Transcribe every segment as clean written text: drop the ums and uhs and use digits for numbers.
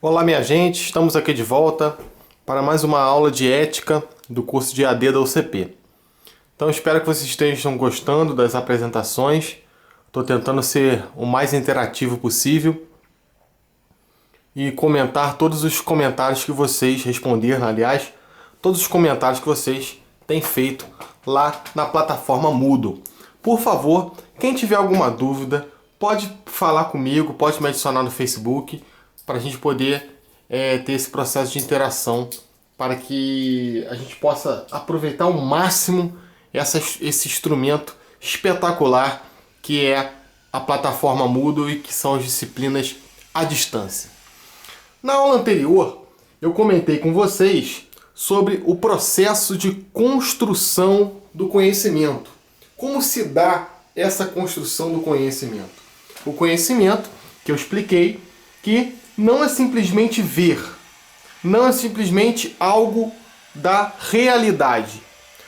Olá, minha gente, estamos aqui de volta para mais uma aula de ética do curso de AD da UCP. Então, espero que vocês estejam gostando das apresentações. Estou tentando ser o mais interativo possível e comentar todos os comentários que vocês responderam, aliás, todos os comentários que vocês têm feito lá na plataforma Moodle. Por favor, quem tiver alguma dúvida, pode falar comigo, pode me adicionar no Facebook, para a gente poder ter esse processo de interação, para que a gente possa aproveitar ao máximo esse instrumento espetacular que é a plataforma Moodle e que são as disciplinas à distância. Na aula anterior, eu comentei com vocês sobre o processo de construção do conhecimento. Como se dá essa construção do conhecimento? O conhecimento, que eu expliquei, que não é simplesmente ver, não é simplesmente algo da realidade.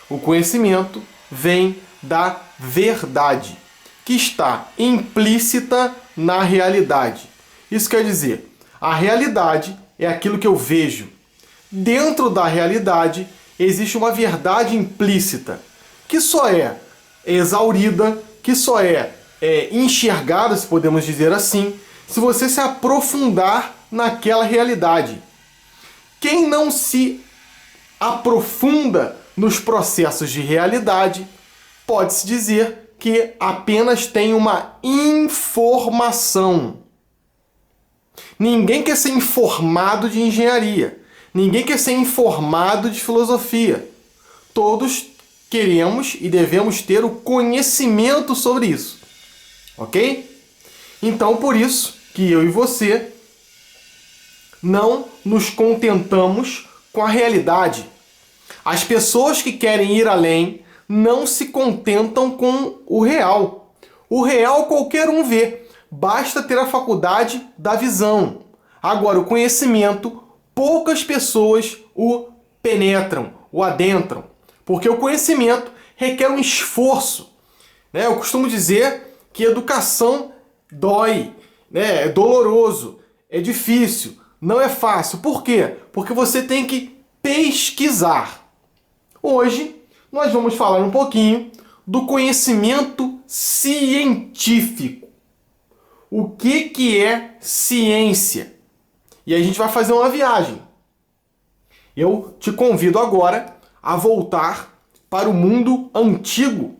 O conhecimento vem da verdade, que está implícita na realidade. Isso quer dizer, a realidade é aquilo que eu vejo. Dentro da realidade existe uma verdade implícita, que só é exaurida, que só é enxergada, se podemos dizer assim, se você se aprofundar naquela realidade. Quem não se aprofunda nos processos de realidade, pode-se dizer que apenas tem uma informação. Ninguém quer ser informado de engenharia. Ninguém quer ser informado de filosofia. Todos queremos e devemos ter o conhecimento sobre isso. Ok? Então, por isso que eu e você não nos contentamos com a realidade. As pessoas que querem ir além não se contentam com o real. O real qualquer um vê. Basta ter a faculdade da visão. Agora, o conhecimento, poucas pessoas o penetram, o adentram. Porque o conhecimento requer um esforço. Eu costumo dizer que educação dói, é doloroso, é difícil, não é fácil. Por quê? Porque você tem que pesquisar. Hoje nós vamos falar um pouquinho do conhecimento científico. O que é ciência? E a gente vai fazer uma viagem. Eu te convido agora a voltar para o mundo antigo,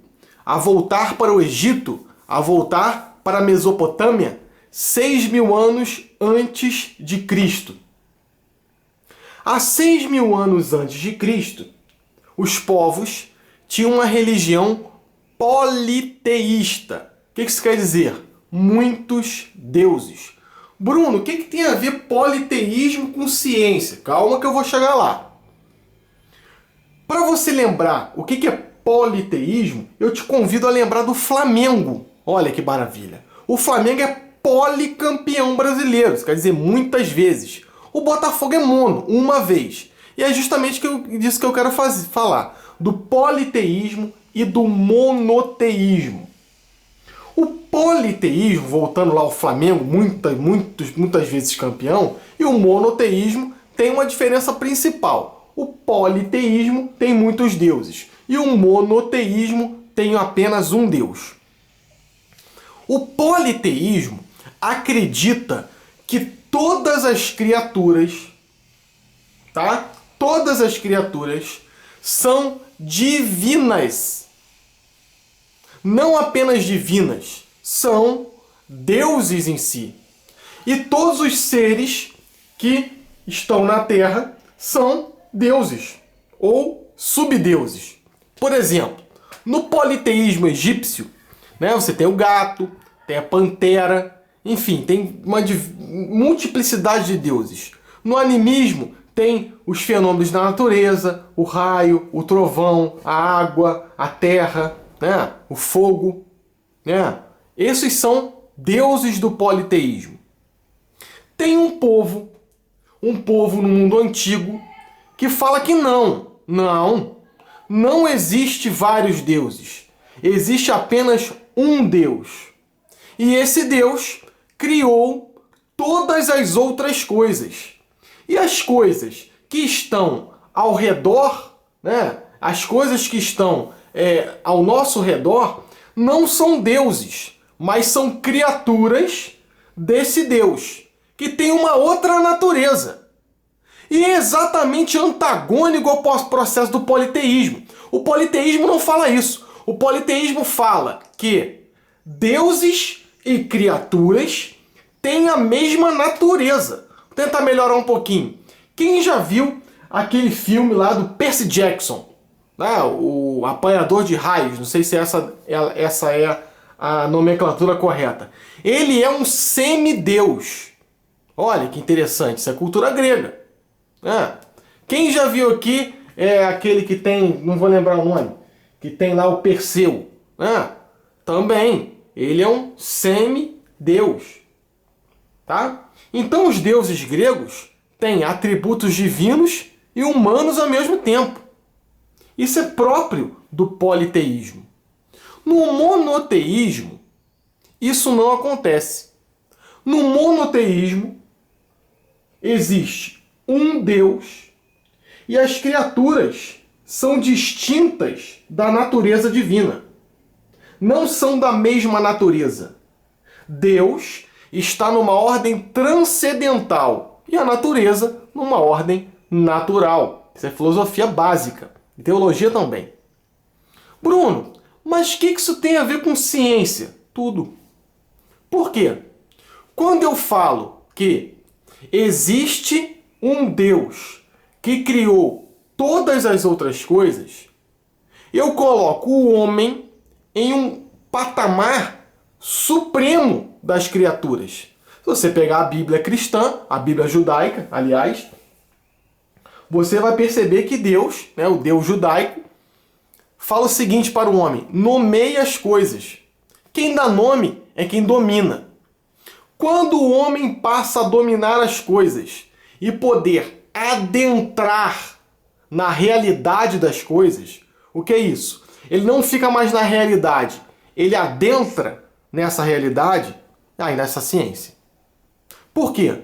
a voltar para o Egito, a voltar para a Mesopotâmia, 6.000 anos antes de Cristo. Há 6.000 anos antes de Cristo, os povos tinham uma religião politeísta. O que isso quer dizer? Muitos deuses. Bruno, o que tem a ver politeísmo com ciência? Calma que eu vou chegar lá. Para você lembrar o que é politeísmo, eu te convido a lembrar do Flamengo. Olha que maravilha. O Flamengo é policampeão brasileiro, isso quer dizer muitas vezes. O Botafogo é mono, uma vez. E é justamente disso que eu quero falar. Do politeísmo e do monoteísmo. O politeísmo, voltando lá ao Flamengo, muitas vezes campeão, e o monoteísmo tem uma diferença principal. O politeísmo tem muitos deuses e o monoteísmo tem apenas um Deus. O politeísmo acredita que todas as criaturas, tá? Todas as criaturas são divinas. Não apenas divinas, são deuses em si. E todos os seres que estão na Terra são deuses ou subdeuses. Por exemplo, no politeísmo egípcio, você tem o gato, tem a pantera, enfim, tem uma multiplicidade de deuses. No animismo tem os fenômenos da natureza, o raio, o trovão, a água, a terra, o fogo. Esses são deuses do politeísmo. Tem um povo no mundo antigo, que fala que não existe vários deuses. Existe apenas um Deus. E esse Deus criou todas as outras coisas. E as coisas que estão ao redor, né, as coisas que estão ao nosso redor, não são deuses, mas são criaturas desse Deus, que tem uma outra natureza. E é exatamente antagônico ao processo do politeísmo. O politeísmo não fala isso. O politeísmo fala que deuses e criaturas têm a mesma natureza. Vou tentar melhorar um pouquinho. Quem já viu aquele filme lá do Percy Jackson, né? O Apanhador de Raios, não sei se essa é a nomenclatura correta. Ele é um semideus. Olha que interessante, isso é cultura grega. Quem já viu aqui é aquele que tem, não vou lembrar o nome, que tem lá o Perseu. Também, ele é um semideus. Tá? Então os deuses gregos têm atributos divinos e humanos ao mesmo tempo. Isso é próprio do politeísmo. No monoteísmo, isso não acontece. No monoteísmo, existe um Deus e as criaturas são distintas da natureza divina. Não são da mesma natureza. Deus está numa ordem transcendental e a natureza numa ordem natural. Isso é filosofia básica e teologia também. Bruno, mas o que isso tem a ver com ciência? Tudo. Por quê? Quando eu falo que existe um Deus que criou todas as outras coisas, eu coloco o homem em um patamar supremo das criaturas. Se você pegar a Bíblia cristã, a Bíblia judaica, aliás, você vai perceber que Deus, né, o Deus judaico, fala o seguinte para o homem: nomeie as coisas. Quem dá nome é quem domina. Quando o homem passa a dominar as coisas e poder adentrar na realidade das coisas, o que é isso? Ele não fica mais na realidade, ele adentra nessa realidade, aí nessa ciência. Por quê?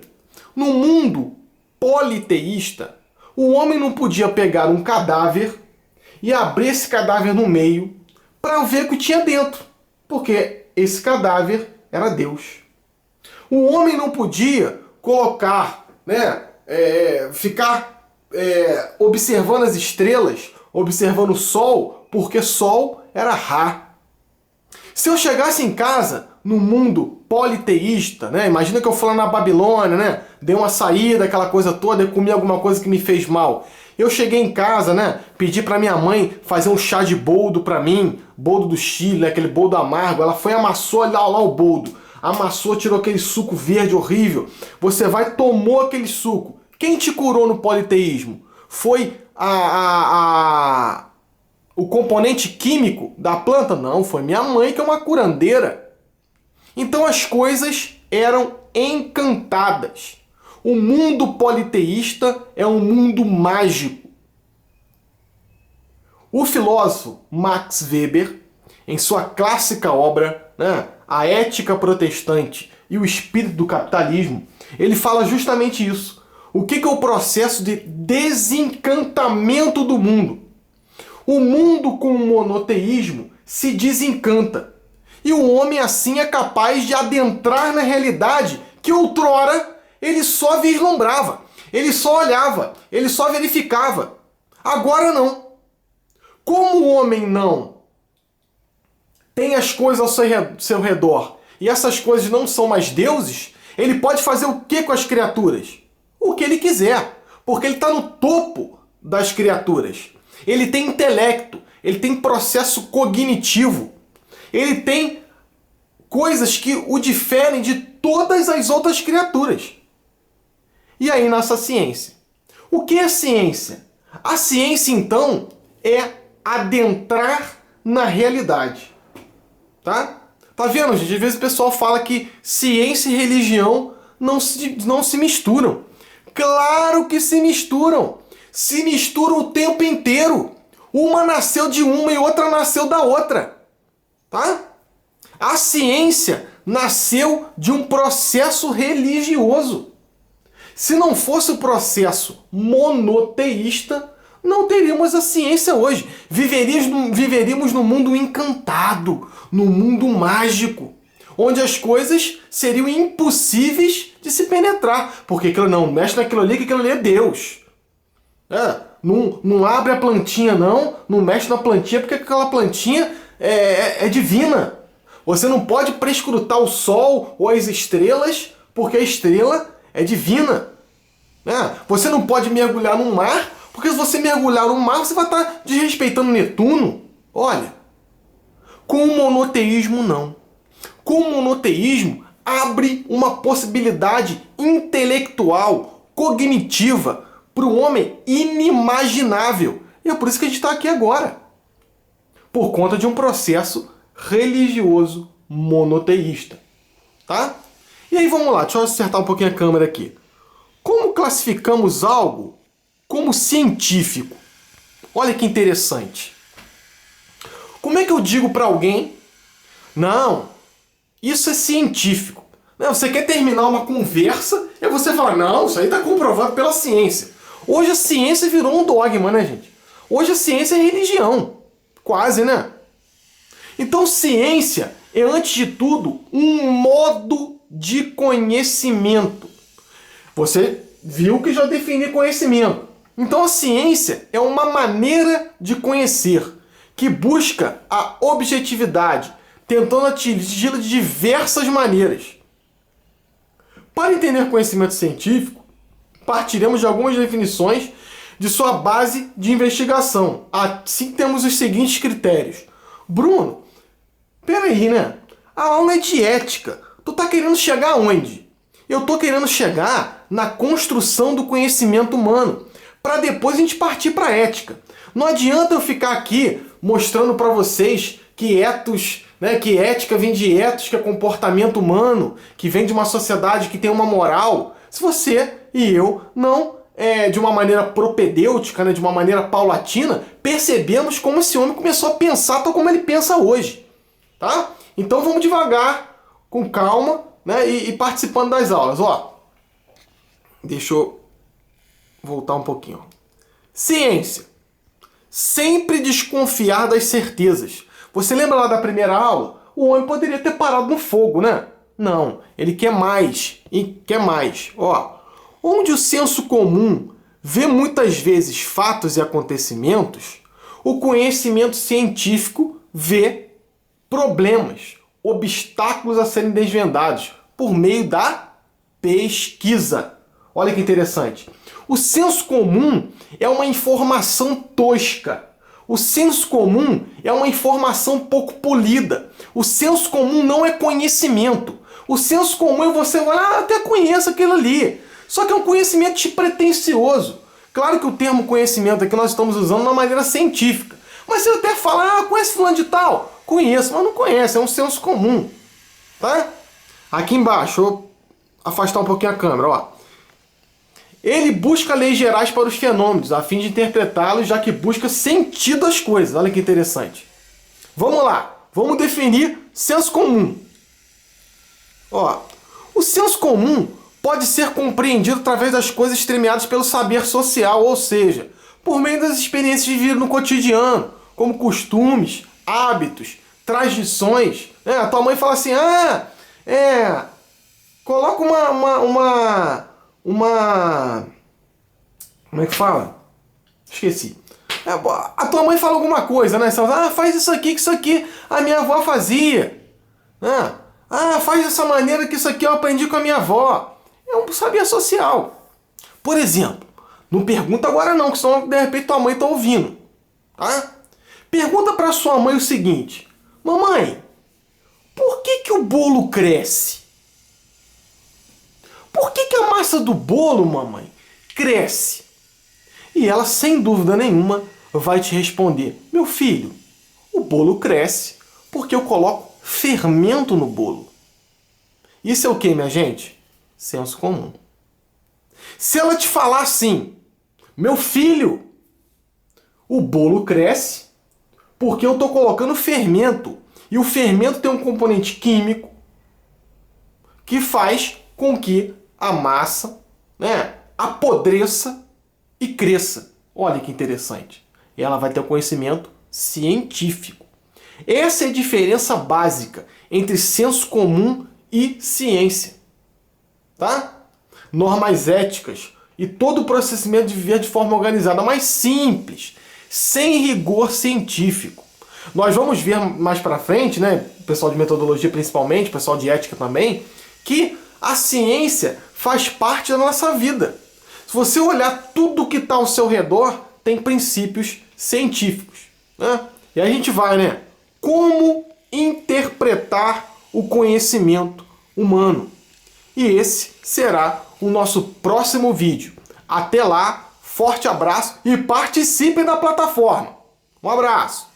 No mundo politeísta, o homem não podia pegar um cadáver e abrir esse cadáver no meio para ver o que tinha dentro, porque esse cadáver era Deus. O homem não podia colocar, ficar observando as estrelas, observando o sol, porque sol era Ra. Se eu chegasse em casa no mundo politeísta, imagina que eu fui lá na Babilônia, dei uma saída, aquela coisa toda, e comi alguma coisa que me fez mal. Eu cheguei em casa, pedi para minha mãe fazer um chá de boldo para mim, boldo do Chile, aquele boldo amargo. Ela foi e amassou lá o boldo. Amassou, tirou aquele suco verde horrível. Você vai, tomou aquele suco. Quem te curou no politeísmo? Foi o componente químico da planta? Não, foi minha mãe, que é uma curandeira. Então as coisas eram encantadas. O mundo politeísta é um mundo mágico. O filósofo Max Weber, em sua clássica obra, A Ética Protestante e o Espírito do Capitalismo, ele fala justamente isso. O que é o processo de desencantamento do mundo? O mundo com o monoteísmo se desencanta. E o homem assim é capaz de adentrar na realidade que outrora ele só vislumbrava, ele só olhava, ele só verificava. Agora não. Como o homem não tem as coisas ao seu redor e essas coisas não são mais deuses, ele pode fazer o que com as criaturas? O que ele quiser, porque ele está no topo das criaturas. Ele tem intelecto, ele tem processo cognitivo, ele tem coisas que o diferem de todas as outras criaturas. E aí nasce a ciência. O que é ciência? A ciência, então, é adentrar na realidade. Tá vendo, gente? Às vezes o pessoal fala que ciência e religião não se misturam. Claro que se misturam. Se misturam o tempo inteiro. Uma nasceu de uma e outra nasceu da outra. Tá? A ciência nasceu de um processo religioso. Se não fosse o processo monoteísta, não teríamos a ciência hoje. Viveríamos num mundo encantado, num mundo mágico, onde as coisas seriam impossíveis de se penetrar. Porque aquilo não mexe naquilo ali, que aquilo ali é Deus. Não abre a plantinha não mexe na plantinha, porque aquela plantinha é divina. Você não pode prescrutar o sol ou as estrelas, porque a estrela é divina. Você não pode mergulhar no mar, porque se você mergulhar no mar, você vai estar desrespeitando Netuno. Olha, com o monoteísmo não. Com o monoteísmo abre uma possibilidade intelectual, cognitiva, para o homem inimaginável. E é por isso que a gente está aqui agora. Por conta de um processo religioso monoteísta. Tá? E aí vamos lá, deixa eu acertar um pouquinho a câmera aqui. Como classificamos algo como científico? Olha que interessante. Como é que eu digo para alguém, não, isso é científico? Você quer terminar uma conversa e você fala, não, isso aí está comprovado pela ciência. Hoje a ciência virou um dogma, né, gente? Hoje a ciência é religião. Quase, né? Então, ciência é, antes de tudo, um modo de conhecimento. Você viu que já defini conhecimento. Então, a ciência é uma maneira de conhecer que busca a objetividade, tentando atingi-la de diversas maneiras. Para entender conhecimento científico, partiremos de algumas definições de sua base de investigação. Assim temos os seguintes critérios. Bruno, peraí, né? A aula é de ética. Tu tá querendo chegar aonde? Eu tô querendo chegar na construção do conhecimento humano, para depois a gente partir para a ética. Não adianta eu ficar aqui mostrando para vocês que ethos, que ética vem de ethos, que é comportamento humano, que vem de uma sociedade que tem uma moral, se você e eu não, de uma maneira propedêutica, de uma maneira paulatina, percebemos como esse homem começou a pensar tal como ele pensa hoje. Tá? Então vamos devagar, com calma, e participando das aulas. Deixa eu voltar um pouquinho. Ciência. Sempre desconfiar das certezas. Você lembra lá da primeira aula? O homem poderia ter parado no fogo, né? Não, ele quer mais. E quer mais. Onde o senso comum vê muitas vezes fatos e acontecimentos, o conhecimento científico vê problemas, obstáculos a serem desvendados por meio da pesquisa. Olha que interessante. O senso comum é uma informação tosca. O senso comum é uma informação pouco polida. O senso comum não é conhecimento. O senso comum é você falar, até conheço aquilo ali. Só que é um conhecimento despretensioso. Claro que o termo conhecimento aqui nós estamos usando de uma maneira científica. Mas você até fala, conhece fulano de tal? Conheço, mas não conhece, é um senso comum. Tá? Aqui embaixo, vou afastar um pouquinho a câmera, Ele busca leis gerais para os fenômenos, a fim de interpretá-los, já que busca sentido às coisas. Olha que interessante. Vamos lá. Vamos definir senso comum. O senso comum pode ser compreendido através das coisas estremeadas pelo saber social, ou seja, por meio das experiências vividas no cotidiano, como costumes, hábitos, tradições. A tua mãe fala assim, coloca uma... Como é que fala? Esqueci. A tua mãe fala alguma coisa, né? Você fala, faz isso aqui, que isso aqui a minha avó fazia. Faz dessa maneira que isso aqui eu aprendi com a minha avó. É um saber social. Por exemplo, não pergunta agora não, que senão de repente tua mãe está ouvindo. Tá? Pergunta para sua mãe o seguinte. Mamãe, por que o bolo cresce? Por que a massa do bolo, mamãe, cresce? E ela, sem dúvida nenhuma, vai te responder. Meu filho, o bolo cresce porque eu coloco fermento no bolo. Isso é o que, minha gente? Senso comum. Se ela te falar assim, meu filho, o bolo cresce porque eu estou colocando fermento E o fermento tem um componente químico que faz com que a massa, né, apodreça e cresça. Olha que interessante. Ela vai ter um conhecimento científico. Essa é a diferença básica entre senso comum e ciência. Tá? Normas éticas e todo o procedimento de viver de forma organizada, mais simples, sem rigor científico. Nós vamos ver mais para frente, né, pessoal de metodologia principalmente, pessoal de ética também, que a ciência faz parte da nossa vida. Se você olhar tudo que está ao seu redor, tem princípios científicos, né? E aí a gente vai, né? Como interpretar o conhecimento humano? E esse será o nosso próximo vídeo. Até lá, forte abraço e participem da plataforma. Um abraço!